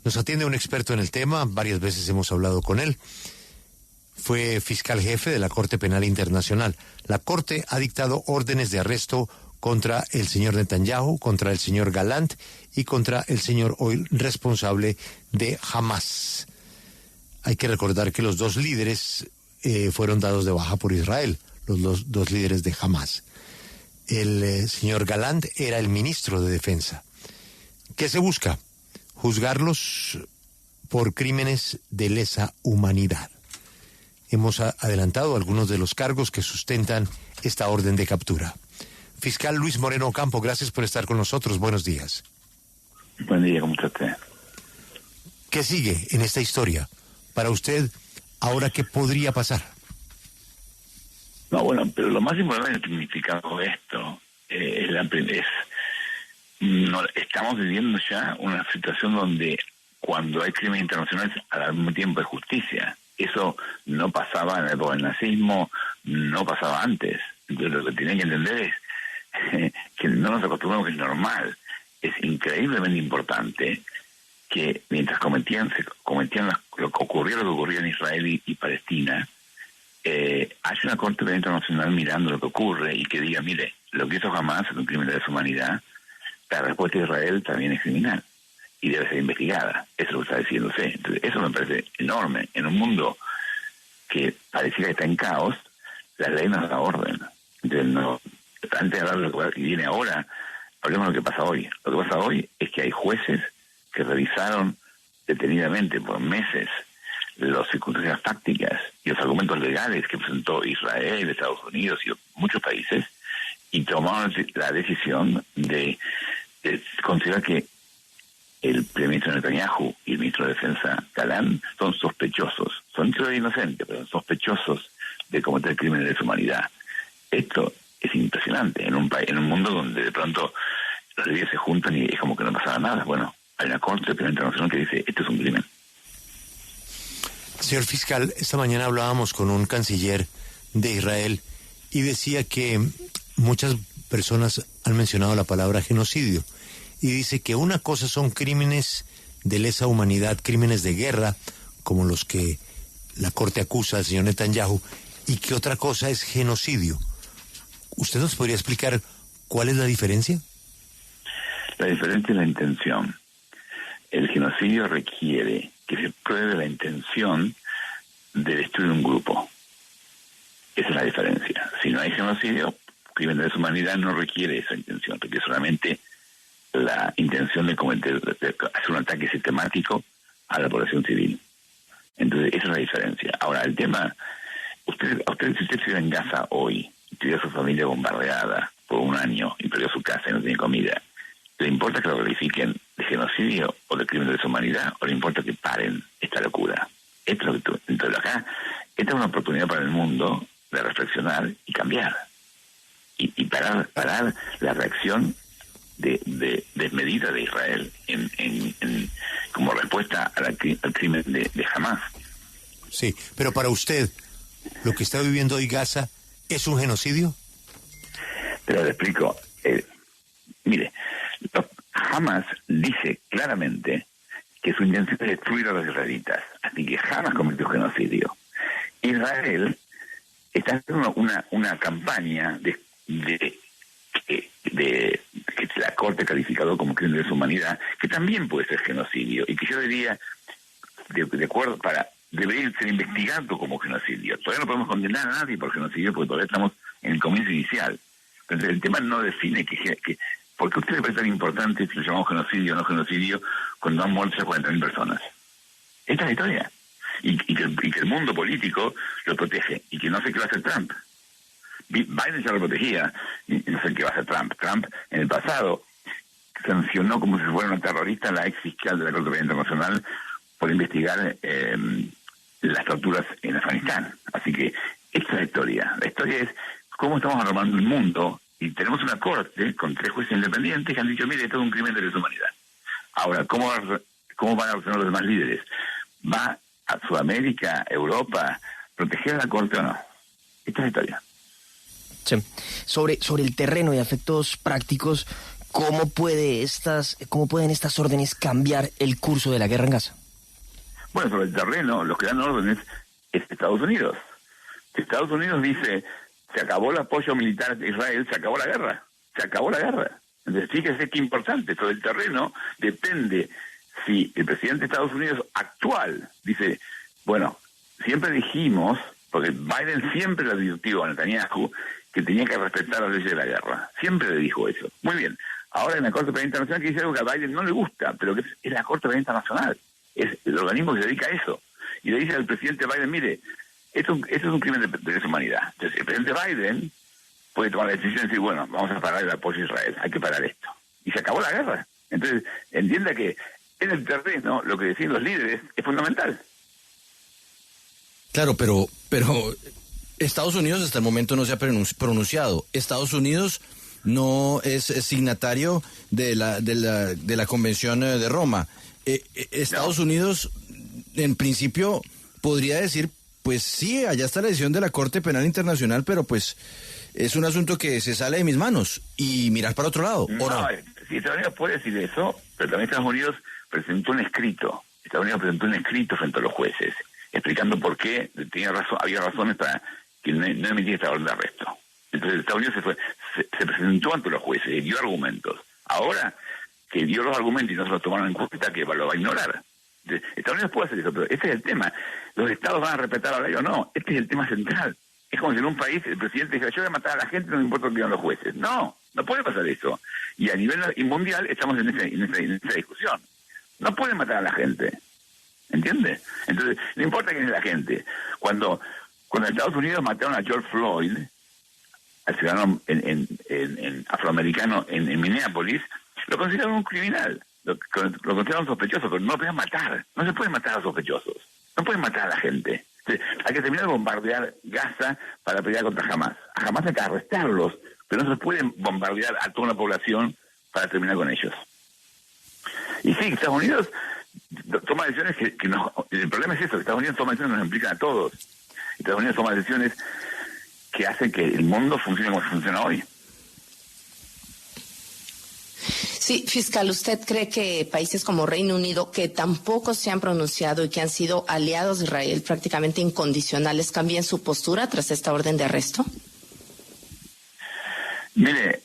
Nos atiende un experto en el tema, varias veces hemos hablado con él. Fue fiscal jefe de la Corte Penal Internacional. La Corte ha dictado órdenes de arresto contra el señor Netanyahu, contra el señor Gallant y contra el señor hoy responsable de Hamas. Hay que recordar que los dos líderes fueron dados de baja por Israel, los dos líderes de Hamas. El señor Gallant era el ministro de Defensa. ¿Qué se busca? Juzgarlos por crímenes de lesa humanidad. Hemos adelantado algunos de los cargos que sustentan esta orden de captura. Fiscal Luis Moreno Ocampo, gracias por estar con nosotros. Buenos días. Buen día, ¿cómo está usted? ¿Qué sigue en esta historia? Para usted, ¿ahora qué podría pasar? No, bueno, pero lo más importante del significado de esto estamos viviendo ya una situación donde cuando hay crímenes internacionales al mismo tiempo hay justicia. Eso no pasaba en la época del nazismo, no pasaba antes. Entonces lo que tienen que entender es que no nos acostumbramos que es normal. Es increíblemente importante que mientras lo que ocurría en Israel y Palestina, haya una Corte Penal Internacional mirando lo que ocurre y que diga, mire, lo que hizo Hamas es un crimen de lesa humanidad, la respuesta de Israel también es criminal y debe ser investigada. Eso es lo que está diciéndose. Entonces, eso me parece enorme. En un mundo que pareciera que está en caos, la ley nos da orden. Entonces, antes de hablar de lo que viene ahora, hablemos de lo que pasa hoy. Lo que pasa hoy es que hay jueces que revisaron detenidamente por meses las circunstancias tácticas y los argumentos legales que presentó Israel, Estados Unidos y muchos países, y tomaron la decisión de considerar que el primer ministro Netanyahu y el ministro de Defensa Gallant son sospechosos, son inocentes, pero son sospechosos de cometer crímenes de lesa humanidad. Esto es impresionante en un mundo donde de pronto los líderes se juntan y es como que no pasaba nada. Bueno, hay una Corte Penal Internacional que dice, esto es un crimen. Señor fiscal, esta mañana hablábamos con un canciller de Israel y decía que muchas personas han mencionado la palabra genocidio y dice que una cosa son crímenes de lesa humanidad, crímenes de guerra, como los que la Corte acusa al señor Netanyahu, y que otra cosa es genocidio. ¿Usted nos podría explicar cuál es la diferencia? La diferencia es la intención. El genocidio requiere que se pruebe la intención de destruir un grupo. Esa es la diferencia. Si no hay genocidio, crimen de lesa humanidad no requiere esa intención, requiere solamente la intención de hacer un ataque sistemático a la población civil. Entonces, esa es la diferencia. Ahora, el tema, si usted estuviera en Gaza hoy, y tuviera su familia bombardeada por un año y perdió su casa y no tiene comida, ¿le importa que lo califiquen de genocidio o de crimen de lesa humanidad, o le importa que paren esta locura? Entonces acá, esta es una oportunidad para el mundo de reflexionar y cambiar. Y parar la reacción desmedida de Israel como respuesta al crimen de Hamas. Sí, pero para usted, ¿lo que está viviendo hoy Gaza es un genocidio? Pero le explico. Mire, Hamas dice claramente que su intención es destruir a los israelitas, así que Hamas cometió genocidio. Israel está haciendo una campaña que la Corte ha calificado como crimen de lesa humanidad, que también puede ser genocidio, y que yo diría, de acuerdo, debería ser investigado como genocidio. Todavía no podemos condenar a nadie por genocidio porque todavía estamos en el comienzo inicial. Entonces el tema no define porque a usted le parece tan importante si lo llamamos genocidio o no genocidio cuando han muerto ya 40.000 personas. Esta es la historia. Y que el mundo político lo protege, y que no sé qué va a hacer Trump. Biden ya lo protegía, y no sé qué va a hacer Trump. Trump, en el pasado, sancionó como si fuera una terrorista la ex fiscal de la Corte Penal Internacional por investigar las torturas en Afganistán. Así que esta es la historia. La historia es cómo estamos armando el mundo, y tenemos una corte con 3 jueces independientes que han dicho, mire, esto es un crimen de lesa humanidad. Ahora, ¿cómo van a reaccionar los demás líderes? ¿Va a Sudamérica, Europa, proteger a la corte o no? Esta es la historia. Sí. Sobre el terreno y efectos prácticos, ¿cómo pueden estas órdenes cambiar el curso de la guerra en Gaza? Bueno, sobre el terreno, los que dan órdenes es Estados Unidos. Si Estados Unidos dice, se acabó el apoyo militar de Israel, se acabó la guerra. Se acabó la guerra. Entonces, fíjese qué importante. Sobre el terreno depende si el presidente de Estados Unidos actual dice, bueno, siempre dijimos, porque Biden siempre le advirtió a Netanyahu que tenía que respetar las leyes de la guerra. Siempre le dijo eso. Muy bien. Ahora en la Corte Penal Internacional que dice algo que a Biden no le gusta, pero que es la Corte Penal Internacional. Es el organismo que se dedica a eso. Y le dice al presidente Biden, mire, esto es un crimen de deshumanidad. Entonces, el presidente Biden puede tomar la decisión de decir, bueno, vamos a parar el apoyo a Israel, hay que parar esto. Y se acabó la guerra. Entonces, entienda que en el terreno lo que deciden los líderes es fundamental. Claro, pero Estados Unidos hasta el momento no se ha pronunciado. Estados Unidos no es signatario de la Convención de Roma. Estados Unidos, en principio, podría decir, pues sí, allá está la decisión de la Corte Penal Internacional, pero pues es un asunto que se sale de mis manos y mirar para otro lado, ¿o no? Sí, Estados Unidos puede decir eso, pero también Estados Unidos presentó un escrito. Estados Unidos presentó un escrito frente a los jueces, explicando por qué había razones para que no emitiera esta orden de arresto. Entonces Estados Unidos se presentó ante los jueces y dio argumentos. Ahora que dio los argumentos y no se los tomaron en cuenta, que lo va a ignorar. Estados Unidos puede hacer eso, pero este es el tema. ¿Los estados van a respetar la ley o no? Este es el tema central. Es como si en un país el presidente dijera, yo voy a matar a la gente, no me importa lo que digan los jueces. No puede pasar eso. Y a nivel mundial estamos en esa discusión. No pueden matar a la gente. ¿Entiende? Entonces, no importa quién es la gente. Cuando en Estados Unidos mataron a George Floyd, al ciudadano afroamericano en Minneapolis, lo consideraron un criminal. Lo consideraron sospechoso, pero no lo podían matar. No se pueden matar a sospechosos. No pueden matar a la gente. Hay que terminar de bombardear Gaza para pelear contra Hamas. A Hamas hay que arrestarlos, pero no se pueden bombardear a toda una población para terminar con ellos. Y sí, Estados Unidos toma decisiones que no... El problema es eso, que Estados Unidos toma decisiones que nos implican a todos. Estados Unidos toma decisiones que hacen que el mundo funcione como funciona hoy. Sí, fiscal, ¿usted cree que países como Reino Unido, que tampoco se han pronunciado y que han sido aliados de Israel prácticamente incondicionales, cambien su postura tras esta orden de arresto? Mire,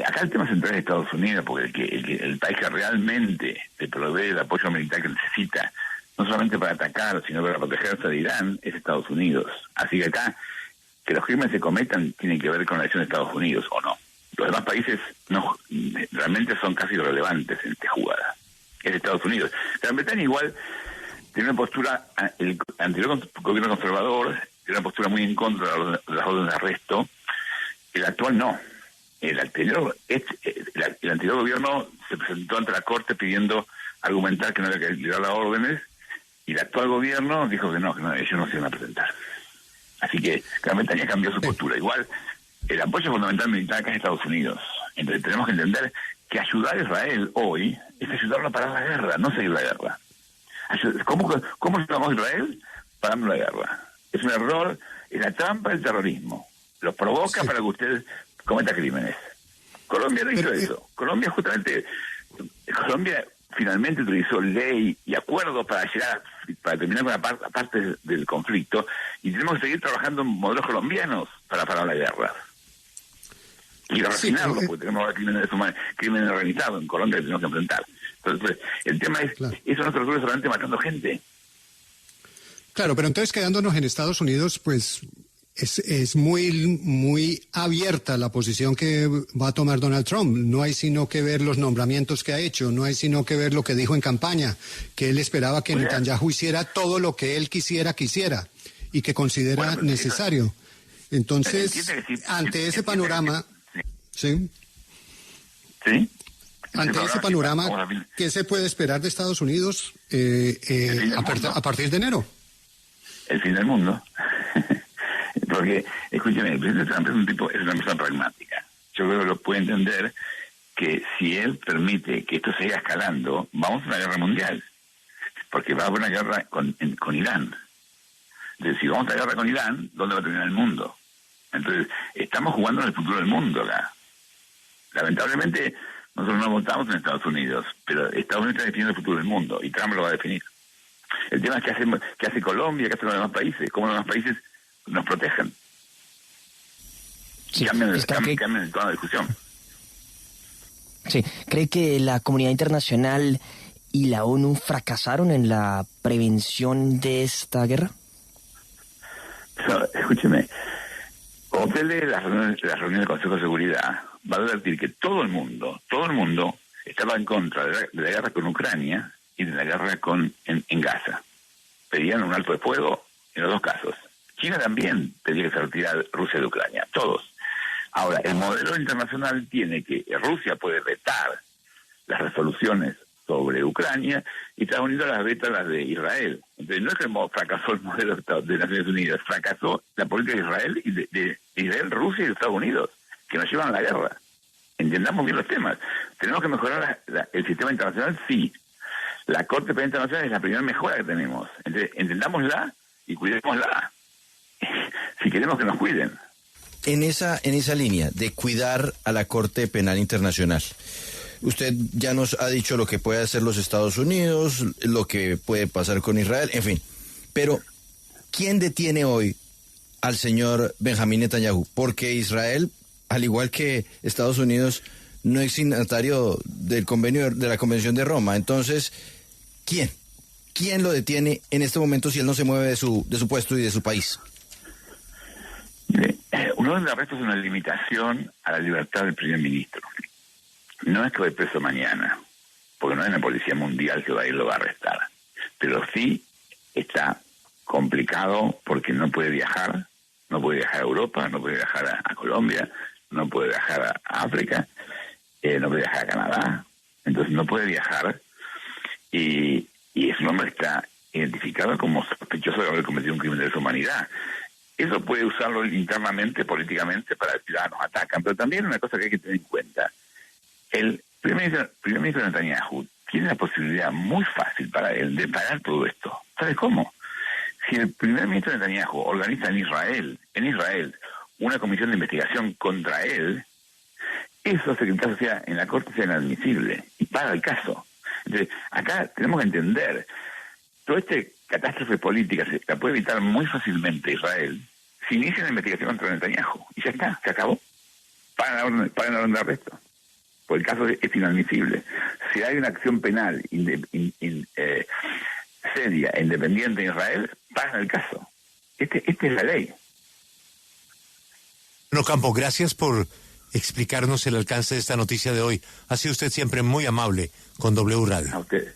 acá el tema central es Estados Unidos, porque el país que realmente le provee el apoyo militar que necesita, no solamente para atacar, sino para protegerse de Irán, es Estados Unidos. Así que acá, que los crímenes se cometan tienen que ver con la acción de Estados Unidos o no. Los demás países no realmente son casi irrelevantes en esta jugada. Es Estados Unidos. Gran Bretaña igual tiene una postura, el anterior gobierno conservador tiene una postura muy en contra de las órdenes de arresto. El actual no. El anterior gobierno se presentó ante la Corte pidiendo argumentar que no había que liberar las órdenes, y el actual gobierno dijo que no, ellos no se iban a presentar. Así que Gran Bretaña cambió su postura. Igual, el apoyo fundamental militar acá es Estados Unidos. Entonces tenemos que entender que ayudar a Israel hoy es ayudarlo a parar la guerra, no seguir la guerra. ¿Cómo ayudamos a Israel? Parando la guerra. Es un error, es la trampa del terrorismo. Lo provoca para que usted cometa crímenes. Colombia no hizo eso. Colombia finalmente utilizó ley y acuerdos para terminar con la parte del conflicto, y tenemos que seguir trabajando en modelos colombianos para parar la guerra. Y refinarlo, porque tenemos crímenes organizados en Colombia que tenemos que enfrentar. Entonces, el tema es, eso no se resuelve solamente matando gente. Claro, pero entonces quedándonos en Estados Unidos, pues es muy abierta la posición que va a tomar Donald Trump. No hay sino que ver los nombramientos que ha hecho, no hay sino que ver lo que dijo en campaña, que él esperaba que Netanyahu hiciera todo lo que él quisiera y que considera necesario. Entonces, ante ese panorama... ¿Sí? Ante ese panorama, ¿qué se puede esperar de Estados Unidos a partir de enero? El fin del mundo. Porque, escúcheme, el presidente Trump es una persona pragmática. Yo creo que lo puede entender que si él permite que esto siga escalando, vamos a una guerra mundial. Porque va a haber una guerra con Irán. Entonces, si vamos a la guerra con Irán, ¿dónde va a terminar el mundo? Entonces, estamos jugando en el futuro del mundo acá. Lamentablemente, Nosotros no votamos en Estados Unidos, pero Estados Unidos está definiendo el futuro del mundo y Trump lo va a definir. El tema es qué hace Colombia, qué hacen los demás países, cómo los demás países nos protegen. Sí, Cambian el tono de discusión. Sí, ¿cree que la comunidad internacional y la ONU fracasaron en la prevención de esta guerra? Escúcheme, cuando usted lee las reuniones del Consejo de Seguridad, va a advertir que todo el mundo estaba en contra de la guerra con Ucrania y de la guerra en Gaza. Pedían un alto de fuego en los dos casos. China también pedía que se retirara Rusia de Ucrania, todos. Ahora, el modelo internacional tiene que Rusia puede vetar las resoluciones sobre Ucrania y Estados Unidos las veta las de Israel. Entonces no es que fracasó el modelo de Naciones Unidas, fracasó la política de Israel y de Israel, Rusia y de Estados Unidos, que nos llevan a la guerra. Entendamos bien los temas. Tenemos que mejorar el sistema internacional, sí. La Corte Penal Internacional es la primera mejora que tenemos. Entonces, entendámosla y cuidémosla. Si queremos que nos cuiden. En esa línea de cuidar a la Corte Penal Internacional, usted ya nos ha dicho lo que puede hacer los Estados Unidos, lo que puede pasar con Israel, en fin. Pero, ¿quién detiene hoy al señor Benjamín Netanyahu? Porque Israel, al igual que Estados Unidos, no es signatario del convenio de la Convención de Roma. Entonces, ¿quién? ¿Quién lo detiene en este momento si él no se mueve de su puesto y de su país? Un orden de arresto es una limitación a la libertad del primer ministro. No es que vaya preso mañana, porque no hay una policía mundial que va a ir y lo va a arrestar. Pero sí está complicado porque no puede viajar a Europa, no puede viajar a Colombia, no puede viajar a África, no puede viajar a Canadá. Entonces no puede viajar y ese hombre está identificado como sospechoso de haber cometido un crimen de lesa humanidad. Eso puede usarlo internamente, políticamente, para decir, nos atacan. Pero también una cosa que hay que tener en cuenta. El primer ministro Netanyahu tiene la posibilidad muy fácil para él de parar todo esto. ¿Sabe cómo? Si el primer ministro Netanyahu organiza en Israel, una comisión de investigación contra él, eso hace que el caso sea en la corte sea inadmisible y para el caso. Entonces, acá tenemos que entender, toda esta catástrofe política se la puede evitar muy fácilmente Israel si inicia una investigación contra Netanyahu. Y ya está, se acabó. Para la orden de arresto. Porque el caso es inadmisible. Si hay una acción penal seria e independiente en Israel, paran el caso. Esta es la ley. Bueno, Campo, gracias por explicarnos el alcance de esta noticia de hoy. Ha sido usted siempre muy amable con W Radio. A usted.